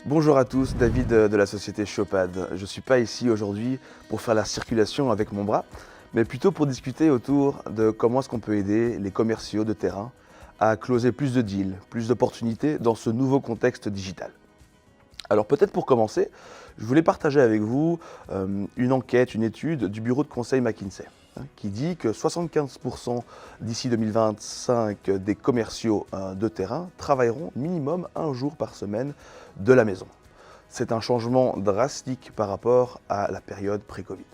Bonjour à tous, David de la société Shopad. Je ne suis pas ici aujourd'hui pour faire la circulation avec mon bras, mais plutôt pour discuter autour de comment est-ce qu'on peut aider les commerciaux de terrain à closer plus de deals, plus d'opportunités dans ce nouveau contexte digital. Alors peut-être pour commencer, je voulais partager avec vous une enquête, une étude du bureau de conseil McKinsey, qui dit que 75% d'ici 2025 des commerciaux de terrain travailleront minimum un jour par semaine de la maison. C'est un changement drastique par rapport à la période pré-Covid.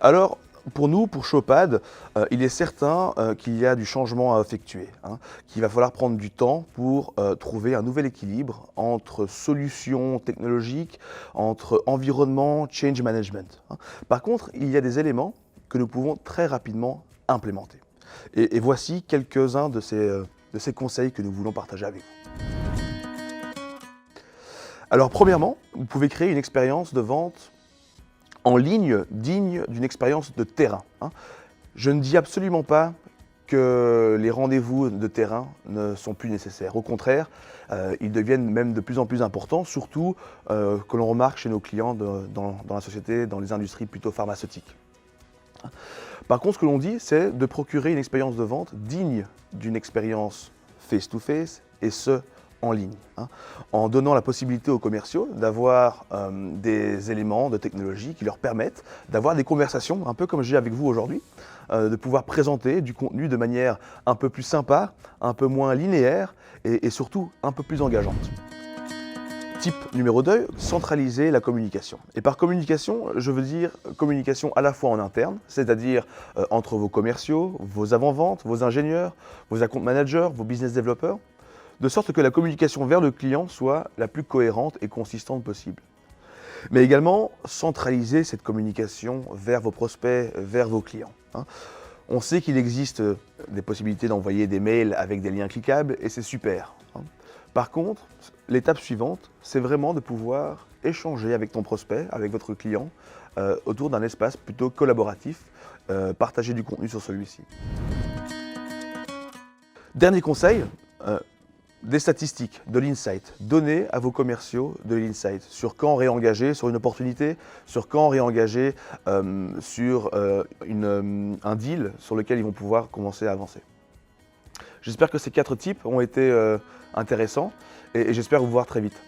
Alors, pour nous, pour Shopad, il est certain qu'il y a du changement à effectuer, qu'il va falloir prendre du temps pour trouver un nouvel équilibre entre solutions technologiques, entre environnement, change management. Par contre, il y a des éléments que nous pouvons très rapidement implémenter. Et voici quelques-uns de ces conseils que nous voulons partager avec vous. Alors, premièrement, vous pouvez créer une expérience de vente en ligne digne d'une expérience de terrain. Je ne dis absolument pas que les rendez-vous de terrain ne sont plus nécessaires. Au contraire, ils deviennent même de plus en plus importants, surtout que l'on remarque chez nos clients dans la société, dans les industries plutôt pharmaceutiques. Par contre, ce que l'on dit, c'est de procurer une expérience de vente digne d'une expérience face-to-face, et ce, en ligne, en donnant la possibilité aux commerciaux d'avoir des éléments de technologie qui leur permettent d'avoir des conversations, un peu comme j'ai avec vous aujourd'hui, de pouvoir présenter du contenu de manière un peu plus sympa, un peu moins linéaire et surtout un peu plus engageante. Type numéro 2, centraliser la communication. Et par communication, je veux dire communication à la fois en interne, c'est-à-dire entre vos commerciaux, vos avant-ventes, vos ingénieurs, vos account managers, vos business développeurs, de sorte que la communication vers le client soit la plus cohérente et consistante possible. Mais également, centraliser cette communication vers vos prospects, vers vos clients. On sait qu'il existe des possibilités d'envoyer des mails avec des liens cliquables et c'est super. Par contre, l'étape suivante, c'est vraiment de pouvoir échanger avec ton prospect, avec votre client, autour d'un espace plutôt collaboratif, partager du contenu sur celui-ci. Dernier conseil, des statistiques, de l'insight. Donnez à vos commerciaux de l'insight sur quand réengager sur une opportunité, sur quand réengager sur un deal sur lequel ils vont pouvoir commencer à avancer. J'espère que ces 4 types ont été intéressants et j'espère vous voir très vite.